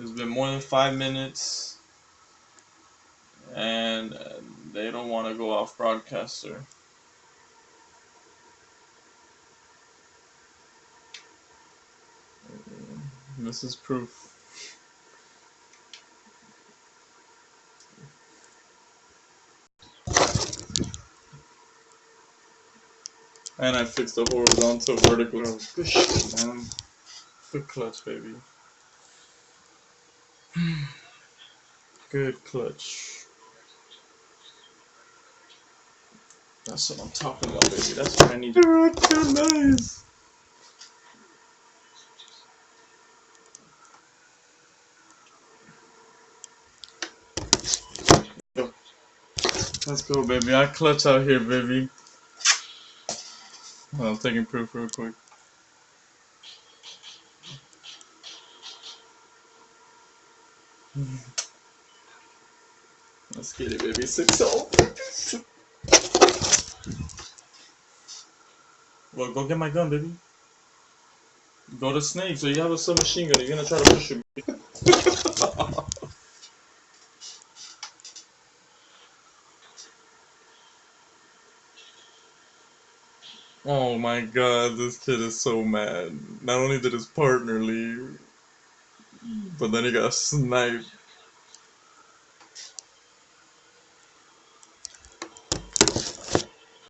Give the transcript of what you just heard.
It's been more than 5 minutes, and they don't want to go off broadcaster. This is proof. And I fixed the horizontal vertical. Bro, good shit, man. Good clutch, baby. Good clutch. That's what I'm talking about, baby. That's what I need. You're too nice. Let's go, baby. I clutch out here, baby. I'm taking proof real quick. Let's get it, baby. 6-0. Well, go get my gun, baby. Go to Snake, so you have a submachine gun. You're gonna try to push it. Oh my god, this kid is so mad. Not only did his partner leave, but then he got sniped.